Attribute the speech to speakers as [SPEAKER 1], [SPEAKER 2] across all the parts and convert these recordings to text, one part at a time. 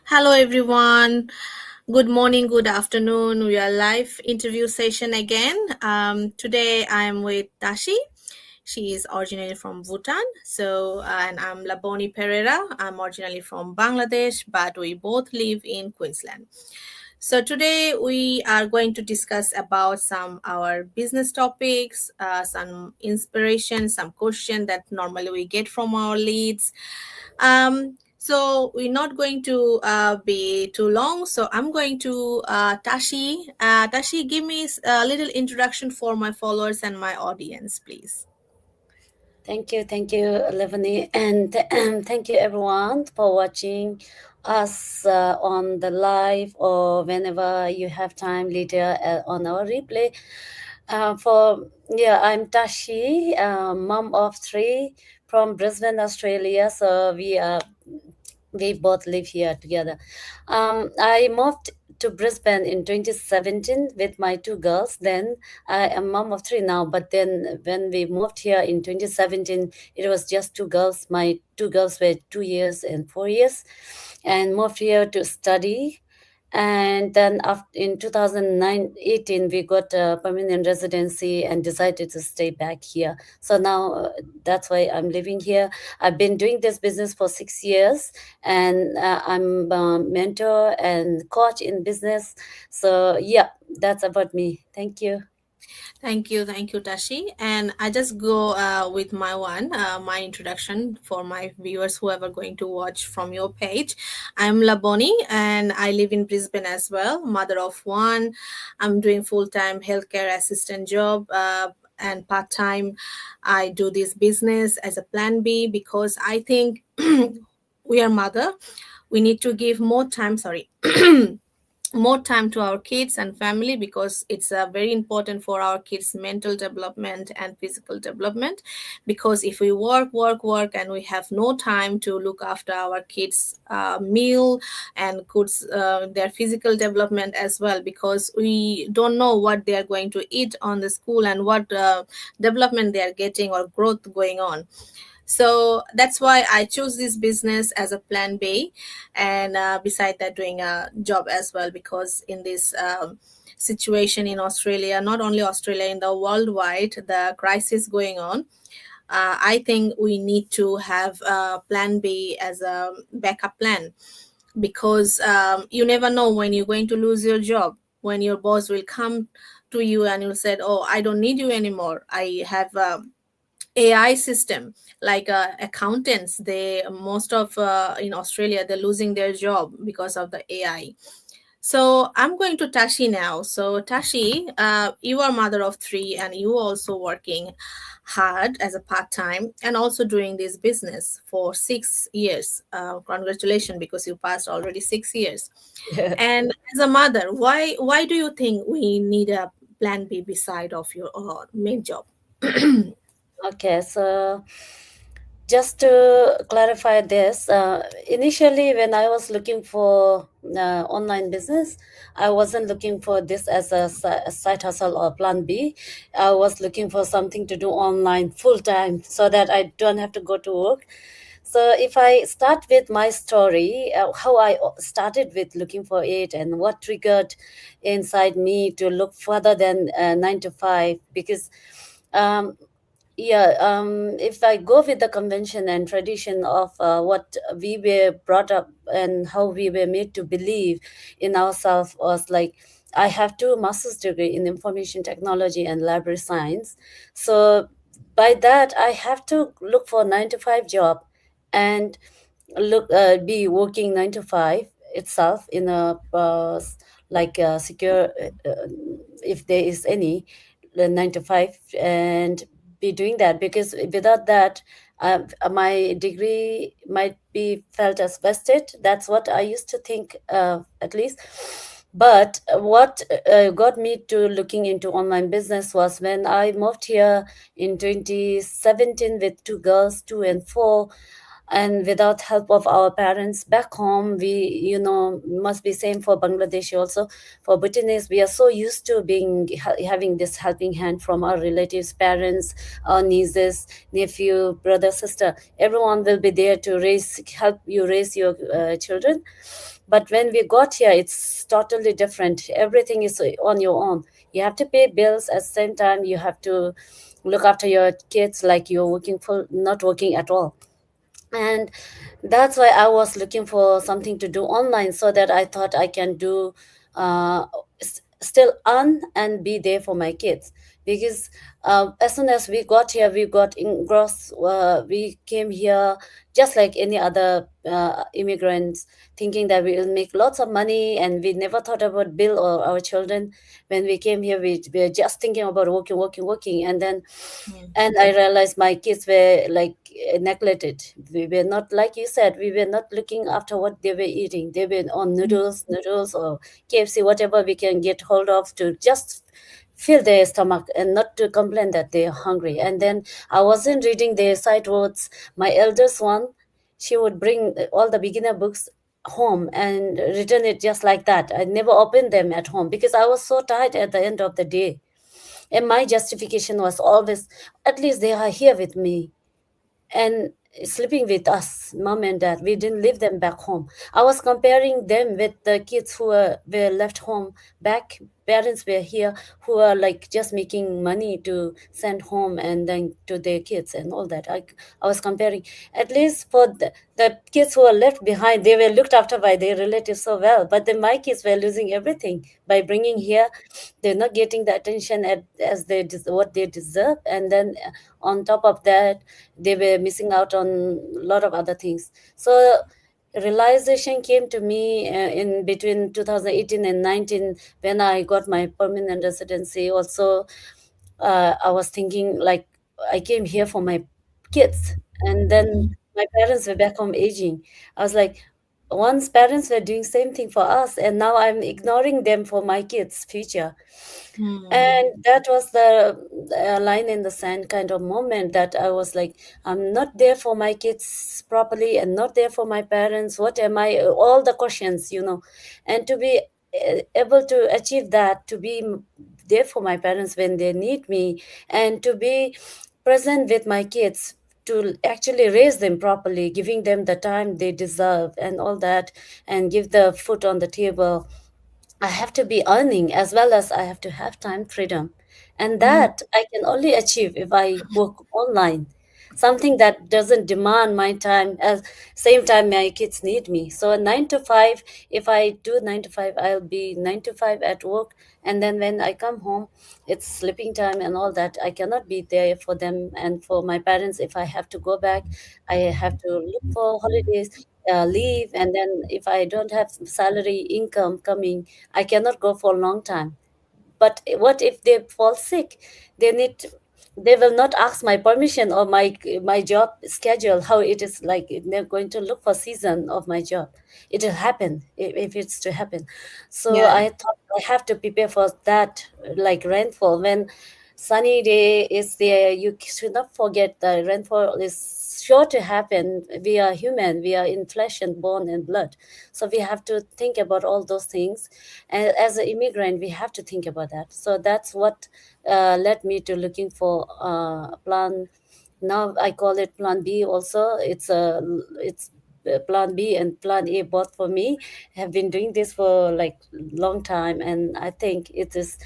[SPEAKER 1] Hello, everyone. Good morning, good afternoon. We are live interview session again. Today I am with Tashi. She is originally from Bhutan. And I'm Laboni Pereira. I'm originally from Bangladesh, but we both live in Queensland. So today we are going to discuss about some our business topics, some inspiration, some question that normally we get from our leads. So we're not going to be too long. So I'm going to Tashi. Tashi, give me a little introduction for my followers and my audience, please.
[SPEAKER 2] Thank you, Levani, and thank you everyone for watching us on the live or whenever you have time later on our replay. I'm Tashi, mom of three from Brisbane, Australia. We both live here together. I moved to Brisbane in 2017 with my two girls. Then I am mom of three now, but then when we moved here in 2017, it was just two girls. My two girls were 2 years and 4 years, and moved here to study. And then after, in 2018, we got a permanent residency and decided to stay back here. So now that's why I'm living here. I've been doing this business for 6 years, and I'm a mentor and coach in business. So yeah, that's about me. Thank you.
[SPEAKER 1] Thank you, Tashi. And I just go with my introduction for my viewers, whoever going to watch from your page. I'm Laboni, and I live in Brisbane as well. Mother of one. I'm doing full time healthcare assistant job. And part time, I do this business as a plan B because I think we are mother. We need to give more time. Sorry. More time to our kids and family because it's very important for our kids mental development and physical development, because if we work and we have no time to look after our kids meal and goods their physical development as well, because we don't know what they are going to eat on the school and what development they are getting or growth going on. So that's why I chose this business as a plan B, and beside that doing a job as well, because in this situation in Australia, not only Australia, in the worldwide, the crisis going on, I think we need to have a plan B as a backup plan, because you never know when you're going to lose your job, when your boss will come to you and will say, oh, I don't need you anymore, I have AI system, like accountants, they most of in Australia, they're losing their job because of the AI. So I'm going to Tashi now. So Tashi, you are mother of three and you also working hard as a part-time and also doing this business for 6 years. Congratulations, because you passed already 6 years. And as a mother, why do you think we need a plan B beside of your main job?
[SPEAKER 2] Okay, so just to clarify this, initially when I was looking for online business, I wasn't looking for this as a side hustle or plan B. I was looking for something to do online full time so that I don't have to go to work. So if I start with my story, how I started with looking for it and what triggered inside me to look further than 9 to 5, because um, if I go with the convention and tradition of what we were brought up and how we were made to believe in ourselves, was like, I have two master's degree in information technology and library science. So by that, I have to look for 9 to 5 job and be working 9 to 5 itself in a like a secure, if there is any 9 to 5, and be doing that, because without that, my degree might be felt as vested. That's what I used to think, at least. But what got me to looking into online business was when I moved here in 2017 with two girls, 2 and 4. and without help of our parents back home. We, must be same for Bangladeshi also. For Bhutanese, we are so used to being having this helping hand from our relatives, parents, our nieces, nephew, brother, sister. Everyone will be there to help you raise your children. But when we got here, it's totally different. Everything is on your own. You have to pay bills at the same time. You have to look after your kids like you're working full, not working at all. And that's why I was looking for something to do online, so that I thought I can do still earn and be there for my kids. Because as soon as we got here, we got engrossed. We came here just like any other immigrants, thinking that we will make lots of money, and we never thought about bill or our children. When we came here, we were just thinking about working, working, working. And I realized my kids were like neglected. We were not, like you said, we were not looking after what they were eating. They were on noodles or KFC, whatever we can get hold of, to just fill their stomach and not to complain that they're hungry. And then I wasn't reading their side words. My eldest one, she would bring all the beginner books home and return it just like that. I never opened them at home because I was so tired at the end of the day. And my justification was always, at least they are here with me and sleeping with us, mom and dad. We didn't leave them back home. I was comparing them with the kids who were left home back. Parents were here who are like just making money to send home and then to their kids and all that. I was comparing. At least for the kids who were left behind, they were looked after by their relatives so well. But then my kids were losing everything by bringing here. They're not getting the attention as what they deserve. And then on top of that, they were missing out on a lot of other things. So realization came to me in between 2018 and 19, when I got my permanent residency. Also, I was thinking like, I came here for my kids, and then my parents were back home aging. I was like, once parents were doing same thing for us, and now I'm ignoring them for my kids future. And that was the line in the sand kind of moment, that I was like, I'm not there for my kids properly and not there for my parents. What am I? All the questions, and to be able to achieve that, to be there for my parents when they need me, and to be present with my kids, to actually raise them properly, giving them the time they deserve and all that, and give the food on the table. I have to be earning as well as I have to have time freedom. And that I can only achieve if I work online. Something that doesn't demand my time at same time my kids need me. So 9 to 5, if I do 9 to 5, I'll be 9 to 5 at work. And then when I come home, it's sleeping time and all that. I cannot be there for them and for my parents. If I have to go back, I have to look for holidays, leave. And then if I don't have salary income coming, I cannot go for a long time. But what if they fall sick? They need they will not ask my permission or my job schedule, how it is like. They're going to look for season of my job. It will happen if it's to happen. So
[SPEAKER 1] Yeah.
[SPEAKER 2] I thought I have to prepare for that, like rainfall. When sunny day is there, you should not forget the rainfall is sure to happen. We are human, we are in flesh and bone and blood. So we have to think about all those things, and as an immigrant we have to think about that. So that's what led me to looking for a plan. Now I call it plan B also. It's plan B and plan A both for me. Have been doing this for like long time, and I think it is,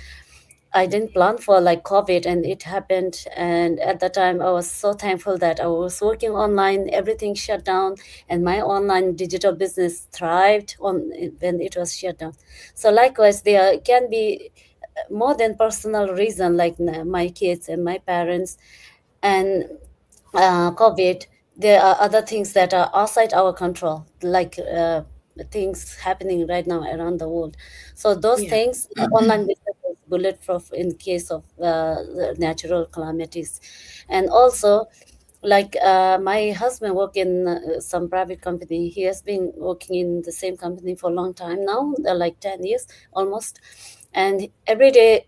[SPEAKER 2] I didn't plan for like COVID and it happened. And at the time, I was so thankful that I was working online, everything shut down, and my online digital business thrived on when it was shut down. So likewise, there can be more than personal reason, like my kids and my parents and COVID. There are other things that are outside our control, like things happening right now around the world. So those
[SPEAKER 1] Yeah.
[SPEAKER 2] things, online business is bulletproof in case of the natural calamities. And also, like my husband work in some private company. He has been working in the same company for a long time now, like 10 years almost. And every day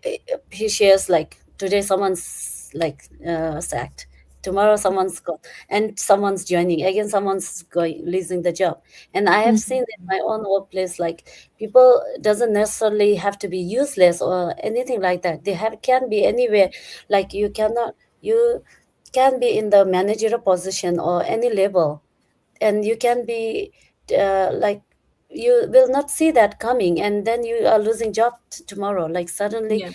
[SPEAKER 2] he shares like, today someone's like sacked, tomorrow someone's go, and someone's joining again, someone's going losing the job. And I have seen in
[SPEAKER 1] Mhm.
[SPEAKER 2] my own workplace, like, people doesn't necessarily have to be useless or anything like that. They have can be anywhere. Like, you can be in the managerial position or any level, and you can be like, you will not see that coming, and then you are losing job tomorrow, like suddenly
[SPEAKER 1] Yeah.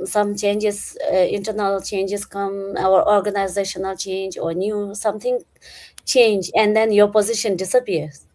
[SPEAKER 2] some changes, internal changes come, our organizational change or new something change, and then your position disappears.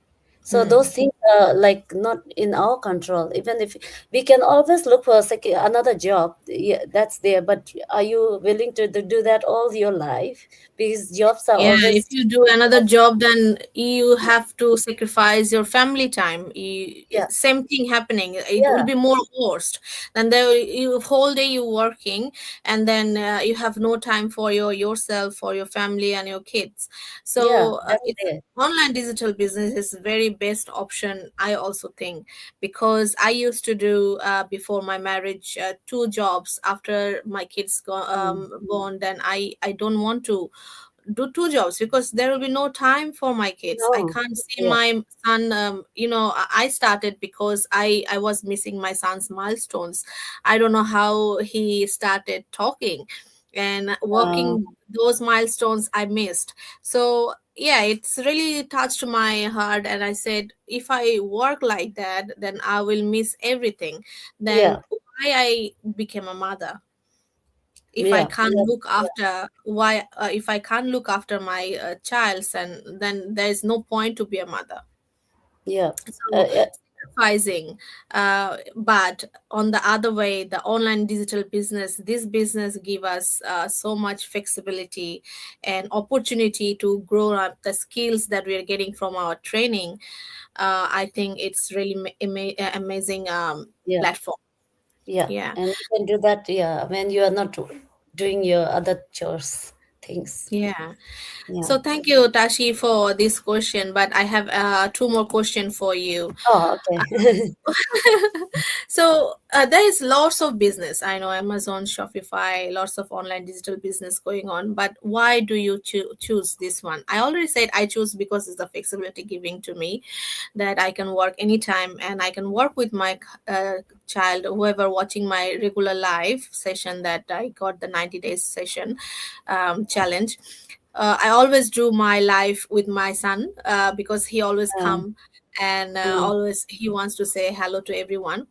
[SPEAKER 2] So those
[SPEAKER 1] Hmm.
[SPEAKER 2] things are like not in our control. Even if we can always look for another job, yeah, that's there, but are you willing to do that all your life? Because jobs are
[SPEAKER 1] Yeah, if
[SPEAKER 2] always
[SPEAKER 1] you do another job, then you have to sacrifice your family time.
[SPEAKER 2] yeah,
[SPEAKER 1] Same thing happening. It will
[SPEAKER 2] yeah,
[SPEAKER 1] be more worst. Then there, you whole day you working, and then you have no time for yourself, for your family, and your kids.
[SPEAKER 2] yeah,
[SPEAKER 1] So
[SPEAKER 2] that's
[SPEAKER 1] it's
[SPEAKER 2] there.
[SPEAKER 1] online digital business is very best option. I also think, because I used to do before my marriage two jobs. After my kids
[SPEAKER 2] Mm.
[SPEAKER 1] born, then I don't want to do two jobs because there will be no time for my kids. I
[SPEAKER 2] No,
[SPEAKER 1] can't see
[SPEAKER 2] yeah,
[SPEAKER 1] my son. I started because I was missing my son's milestones. I don't know how he started talking and
[SPEAKER 2] uh,
[SPEAKER 1] working. Those milestones I missed. So yeah, it's really touched my heart, and I said, if I work like that, then I will miss everything. Then
[SPEAKER 2] yeah,
[SPEAKER 1] why I became a mother? If I
[SPEAKER 2] yeah,
[SPEAKER 1] can't
[SPEAKER 2] yeah,
[SPEAKER 1] look after why if I can't look after my child, then there is no point to be a mother.
[SPEAKER 2] yeah,
[SPEAKER 1] So
[SPEAKER 2] yeah,
[SPEAKER 1] sacrificing, but on the other way, the online digital business, this business give us so much flexibility and opportunity to grow up the skills that we are getting from our training. I think it's really amazing
[SPEAKER 2] yeah,
[SPEAKER 1] platform.
[SPEAKER 2] yeah.
[SPEAKER 1] Yeah.
[SPEAKER 2] And you can do that, yeah, when you are not doing your other chores things.
[SPEAKER 1] Yeah.
[SPEAKER 2] Yeah.
[SPEAKER 1] So thank you, Tashi, for this question. But I have two more questions for you.
[SPEAKER 2] Oh, okay.
[SPEAKER 1] So there is lots of business. I know Amazon, Shopify, lots of online digital business going on. But why do you choose this one? I already said I choose because it's the flexibility giving to me, that I can work anytime and I can work with my child, whoever watching my regular live session that I got the 90 days session challenge. I always do my live with my son because he always
[SPEAKER 2] uh,
[SPEAKER 1] come and
[SPEAKER 2] mm,
[SPEAKER 1] always he wants to say hello to everyone.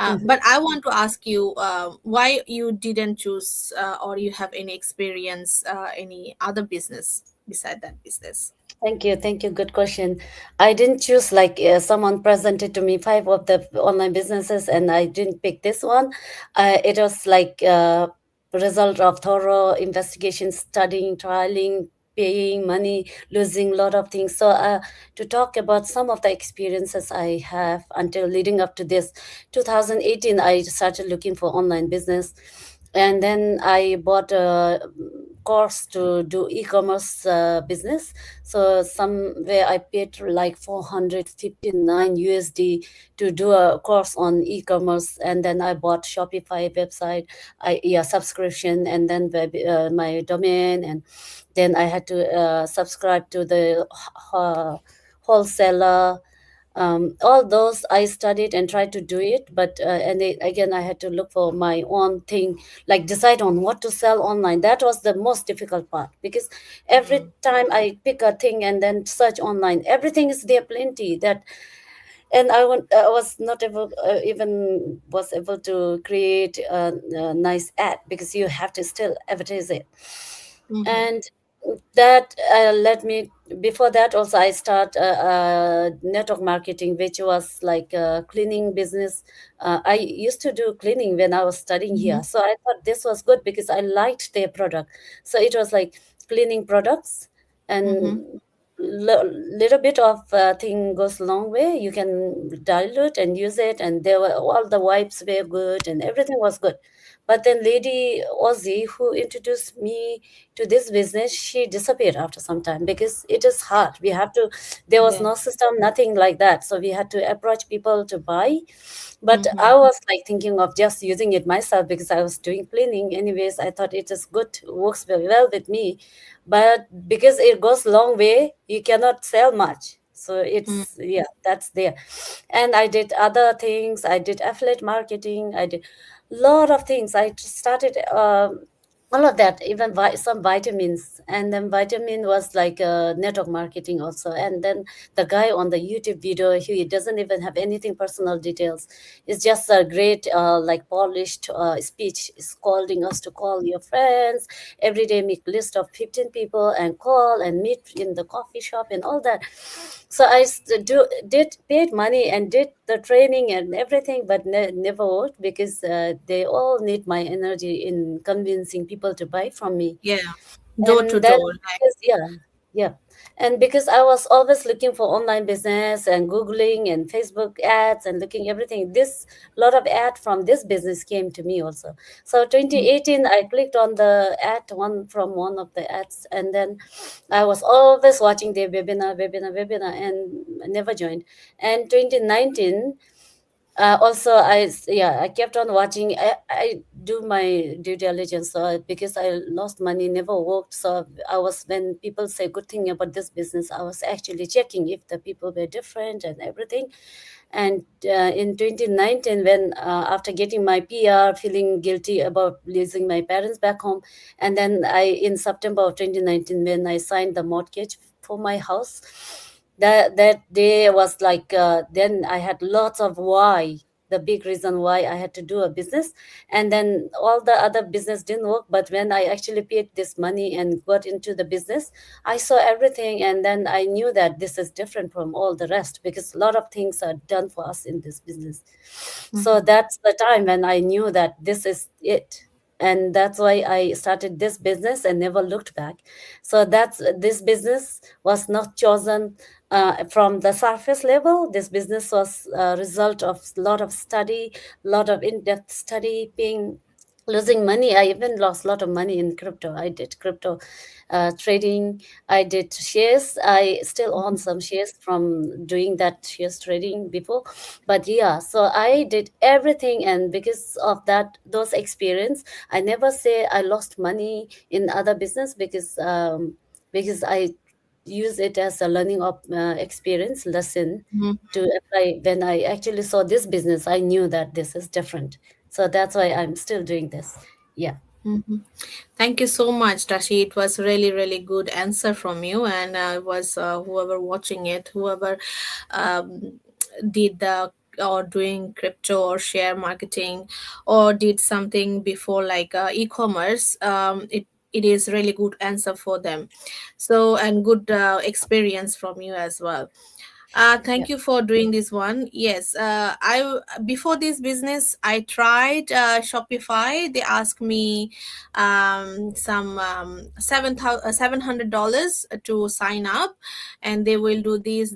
[SPEAKER 2] mhm.
[SPEAKER 1] But I want to ask you why you didn't choose or you have any experience any other business beside that business.
[SPEAKER 2] Thank you. Thank you. Good question. I didn't choose, like, someone presented to me five of the online businesses, and I didn't pick this one. It was like result of thorough investigation, studying, trialing, paying money, losing a lot of things. So to talk about some of the experiences I have until leading up to this 2018, I started looking for online business, and then I bought a course to do e-commerce business. So somewhere I paid like 459 USD to do a course on e-commerce, and then I bought Shopify website, subscription, and then my domain, and then I had to subscribe to the wholesaler. All those I studied and tried to do it, but again I had to look for my own thing, like decide on what to sell online. That was the most difficult part, because every
[SPEAKER 1] Mm-hmm.
[SPEAKER 2] time I pick a thing and then search online, everything is there plenty that, and I was not able, even was able to create a nice ad, because you have to still advertise it.
[SPEAKER 1] Mm-hmm.
[SPEAKER 2] And that led me, before that also I start network marketing, which was like a cleaning business. I used to do cleaning when I was studying
[SPEAKER 1] Mm-hmm.
[SPEAKER 2] here, so I thought this was good because I liked their product. So it was like cleaning products,
[SPEAKER 1] Mm-hmm.
[SPEAKER 2] and little bit of thing goes a long way. You can dilute and use it, and there were all the wipes were good and everything was good. But then lady Ozzy who introduced me to this business, she disappeared after some time because it is hard. We have to, there was
[SPEAKER 1] Yeah.
[SPEAKER 2] no system, nothing like that. So we had to approach people to buy. But
[SPEAKER 1] Mm-hmm.
[SPEAKER 2] I was like thinking of just using it myself because I was doing cleaning. Anyways, I thought it is good, works very well with me. But because it goes long way, you cannot sell much. So it's, yeah, that's there. And I did other things. I did affiliate marketing. I did lot of things. I started all of that, even some vitamins, and then vitamin was like network marketing also. And then the guy on the YouTube video, he doesn't even have anything personal details. It's just a great like polished speech, scolding us to call your friends every day, make list of 15 people and call and meet in the coffee shop and all that. So did paid money and did the training and everything, but never worked because they all need my energy in convincing people to buy from me.
[SPEAKER 1] Yeah. Door to
[SPEAKER 2] And then
[SPEAKER 1] door.
[SPEAKER 2] because, yeah, and because I was always looking for online business and googling and Facebook ads and looking everything, this lot of ad from this business came to me also. So
[SPEAKER 1] Like,
[SPEAKER 2] 2018 I clicked on the ad, one from one of the ads, and then I was always watching the webinar and never joined. And 2019 also I kept on watching. I do my due diligence, because I lost money, never worked. So I was, when people say good thing about this business, I was actually checking if the people were different and everything. And in 2019, when after getting my PR, feeling guilty about losing my parents back home, and then I, in September of 2019, when I signed the mortgage for my house, that day was like, then I had lots of why, the big reason why I had to do a business. And then all the other business didn't work, but when I actually paid this money and got into the business, I saw everything, and then I knew that this is different from all the rest because a lot of things are done for us in this business. So
[SPEAKER 1] mhm,
[SPEAKER 2] that's the time when I knew that this is it. And that's why I started this business and never looked back. So that's, this business was not chosen from the surface level. This business was a result of a lot of study, lot of in-depth study, being losing money. I even lost a lot of money in crypto. I did crypto trading. I did shares. I still own some shares from doing that shares trading before. But yeah, so I did everything, and because of that, those experience, I never say I lost money in other business because I use it as a learning of experience lesson
[SPEAKER 1] mhm,
[SPEAKER 2] to apply. When I actually saw this business, I knew that this is different. So that's why I'm still doing this. Yeah.
[SPEAKER 1] mhm. Thank you so much, Tashi. It was really, really good answer from you, and it was whoever watching it, whoever um, did the or doing crypto or share marketing or did something before like e-commerce. It is really good answer for them. So and good experience from you as well.
[SPEAKER 2] Yeah.
[SPEAKER 1] Thank you for doing this one. Yes, I before this business I tried Shopify. They asked me some $700 to sign up, and they will do this.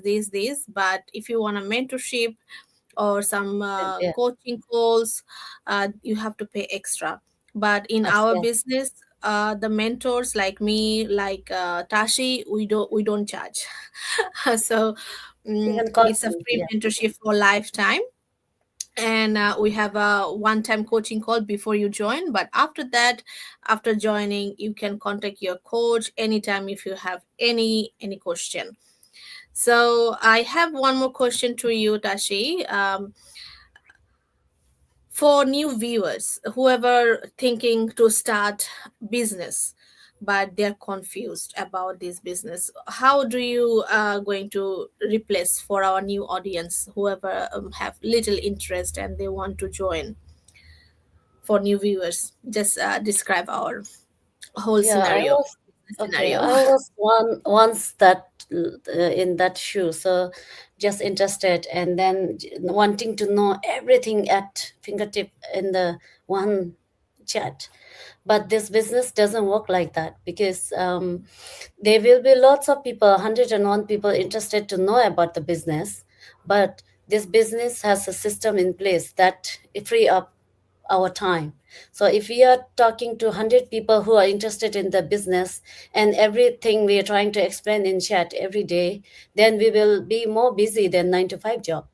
[SPEAKER 1] But if you want a mentorship or some
[SPEAKER 2] Yeah.
[SPEAKER 1] coaching calls, you have to pay extra. But in our
[SPEAKER 2] Yeah.
[SPEAKER 1] business, the mentors like me, like Tashi, we don't charge. So
[SPEAKER 2] You can call
[SPEAKER 1] it's a
[SPEAKER 2] me.
[SPEAKER 1] free
[SPEAKER 2] Yeah.
[SPEAKER 1] mentorship for lifetime, and we have a one-time coaching call before you join. But after that, after joining, you can contact your coach anytime if you have any question. So I have one more question to you, Tashi. For new viewers, whoever thinking to start business but they're confused about this business, how do you going to replace for our new audience, whoever have little interest and they want to join? For new viewers, just describe our whole
[SPEAKER 2] Yeah, I
[SPEAKER 1] scenario.
[SPEAKER 2] was okay.
[SPEAKER 1] Scenario.
[SPEAKER 2] I was once that in that shoe, so just interested, and then wanting to know everything at fingertip in the one chat. But this business doesn't work like that because there will be lots of people, 101 people interested to know about the business, but this business has a system in place that it free up our time. So if we are talking to 100 people who are interested in the business, and everything we are trying to explain in chat every day, then we will be more busy than 9 to 5 job.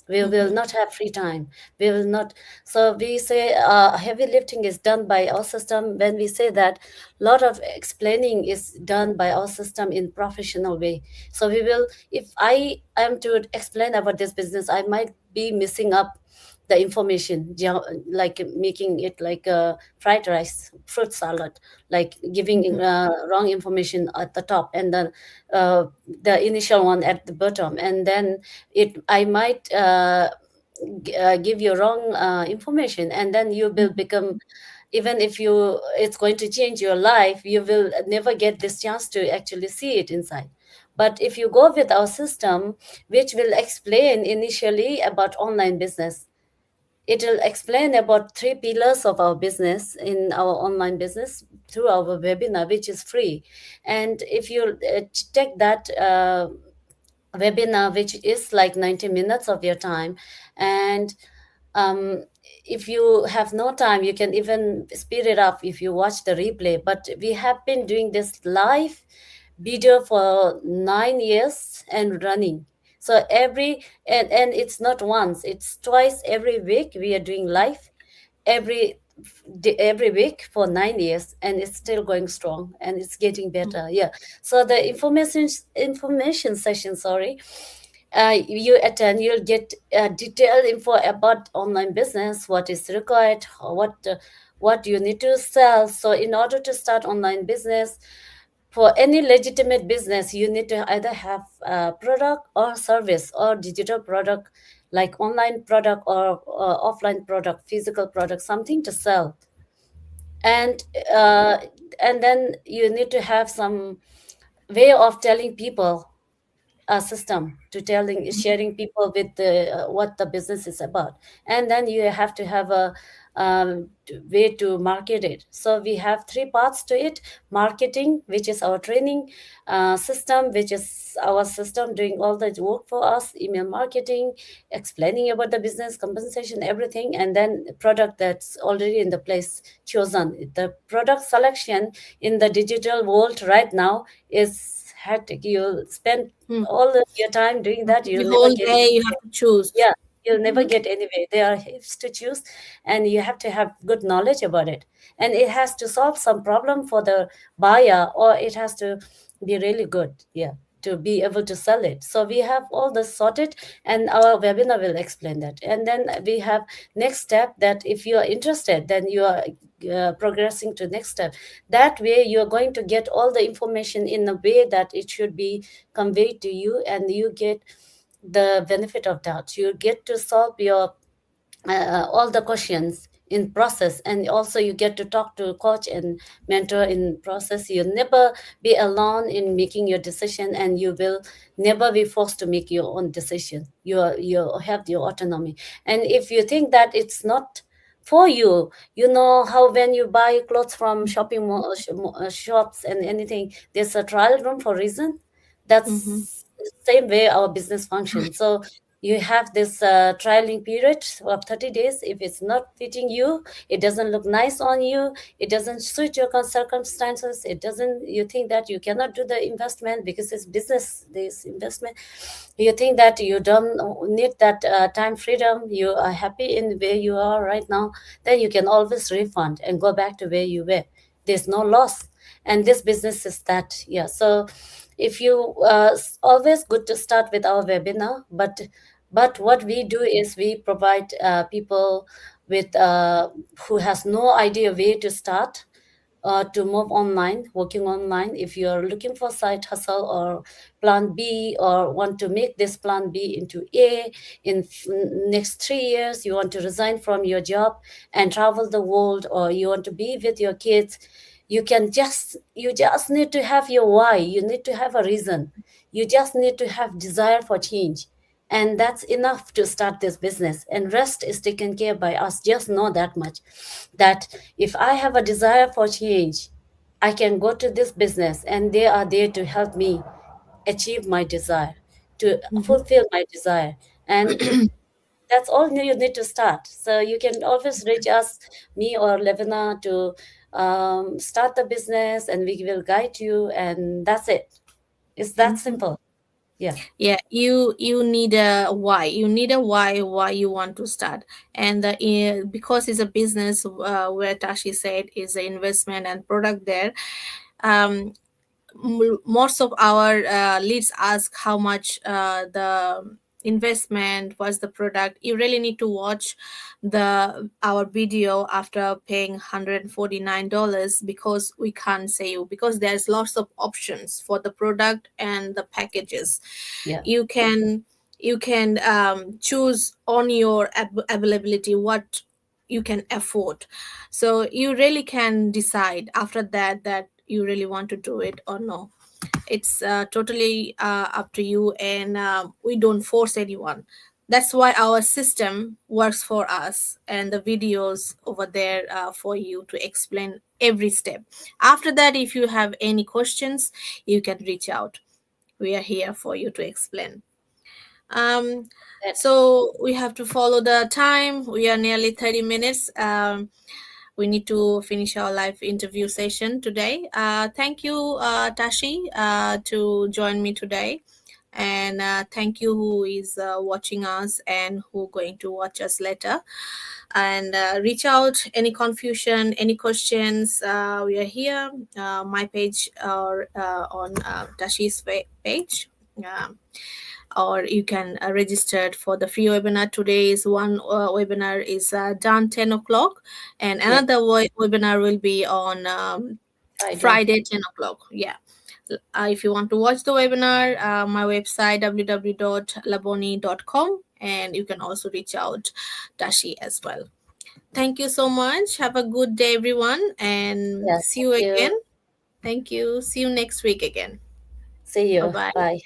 [SPEAKER 2] We will
[SPEAKER 1] Mm-hmm.
[SPEAKER 2] not have free time. We will not. So we say heavy lifting is done by our system. When we say that, lot of explaining is done by our system in professional way. So we will, if I am to explain about this business, I might be missing up the information, like making it like a fried rice, fruit salad, like
[SPEAKER 1] Mm-hmm.
[SPEAKER 2] giving wrong information at the top, and then the initial one at the bottom, and then it I might give you wrong information, and then you will become, even if you it's going to change your life, you will never get this chance to actually see it inside. But if you go with our system, which will explain initially about online business, it will explain about three pillars of our business in our online business through our webinar, which is free. And if you take that webinar, which is like 90 minutes of your time, and um, if you have no time, you can even speed it up if you watch the replay. But we have been doing this live video for 9 years and running. So and it's not once, it's twice every week we are doing live, every every week for 9 years, and it's still going strong and it's getting better. Yeah. So the information session, sorry, you attend, you'll get detailed info about online business, what is required, or what you need to sell. So in order to start online business, for any legitimate business, you need to either have a product or service or digital product, like online product or offline product, physical product, something to sell. And uh, and then you need to have some way of telling people, a system to telling, sharing people with the what the business is about. And then you have to have a way to market it. So we have three parts to it: marketing, which is our training, system, which is our system doing all the work for us, email marketing, explaining about the business, compensation, everything, and then product that's already in the place chosen. The product selection in the digital world right now is hectic. You'll spend all of your time doing that,
[SPEAKER 1] The
[SPEAKER 2] you'll never
[SPEAKER 1] whole
[SPEAKER 2] get
[SPEAKER 1] day you
[SPEAKER 2] anywhere.
[SPEAKER 1] have to choose.
[SPEAKER 2] Yeah, you'll never
[SPEAKER 1] Mm-hmm.
[SPEAKER 2] get anywhere. There are heaps to choose, and you have to have good knowledge about it. And it has to solve some problem for the buyer, or it has to be really good, yeah, to be able to sell it. So we have all this sorted, and our webinar will explain that. And then we have next step, that if you are interested, then you are progressing to next step. That way you are going to get all the information in a way that it should be conveyed to you, and you get the benefit of doubt. You get to solve your all the questions in process, and also you get to talk to a coach and mentor in process. You'll never be alone in making your decision, and you will never be forced to make your own decision. You have your autonomy. And if you think that it's not for you, you know how when you buy clothes from shopping shops and anything, there's a trial room for reason.
[SPEAKER 1] Mm-hmm.
[SPEAKER 2] That's the same way our business functions. So you have this trialing period of 30 days. If it's not fitting you, it doesn't look nice on you, it doesn't suit your circumstances, it doesn't, you think that you cannot do the investment because it's business, this investment, you think that you don't need that time freedom, you are happy in where you are right now, then you can always refund and go back to where you were. There's no loss. And this business is that, yeah. So if you always good to start with our webinar, but what we do is we provide people with who has no idea where to start to move online, working online. If you're looking for side hustle or plan B, or want to make this plan B into A in next 3 years, you want to resign from your job and travel the world, or you want to be with your kids, you just need to have your why. You need to have a reason. You just need to have desire for change, and that's enough to start this business, and rest is taken care by us. Just know that much, that if I have a desire for change, I can go to this business and they are there to help me achieve my desire, to
[SPEAKER 1] Mm-hmm.
[SPEAKER 2] fulfill my desire. And That's all you need to start. So you can always reach us, me or Levina, to start the business, and we will guide you. And that's it. It's that
[SPEAKER 1] Mhm.
[SPEAKER 2] simple. Yeah.
[SPEAKER 1] Yeah, you need a why. You need a why you want to start, and because it's a business, where Tashi said is an investment and product there. Um, Most of our leads ask how much the investment was the product. You really need to watch the our video after paying $149, because we can't say you, because there's lots of options for the product and the packages.
[SPEAKER 2] Yeah.
[SPEAKER 1] You can choose on your availability what you can afford. So you really can decide after that that you really want to do it or no. It's totally up to you, and we don't force anyone. That's why our system works for us, and the videos over there for you to explain every step. After that, if you have any questions, you can reach out. We are here for you to explain. um,
[SPEAKER 2] That,
[SPEAKER 1] so we have to follow the time. We are nearly 30 minutes. We need to finish our live interview session today. Thank you, Tashi, to join me today. And thank you who is watching us and who going to watch us later. And reach out, any confusion, any questions. We are here, my page or on Tashi's page. Or you can register for the free webinar. Today's one webinar is done 10 o'clock, and
[SPEAKER 2] yeah.
[SPEAKER 1] another webinar will be on
[SPEAKER 2] Friday.
[SPEAKER 1] Friday 10 o'clock. Yeah. If you want to watch the webinar, my website www.laboni.com, and you can also reach out Tashi as well. Thank you so much. Have a good day, everyone, and
[SPEAKER 2] Yeah.
[SPEAKER 1] see
[SPEAKER 2] Thank
[SPEAKER 1] you
[SPEAKER 2] you.
[SPEAKER 1] again. Thank you. See you next week again.
[SPEAKER 2] See
[SPEAKER 1] Bye
[SPEAKER 2] you.
[SPEAKER 1] bye.
[SPEAKER 2] Bye.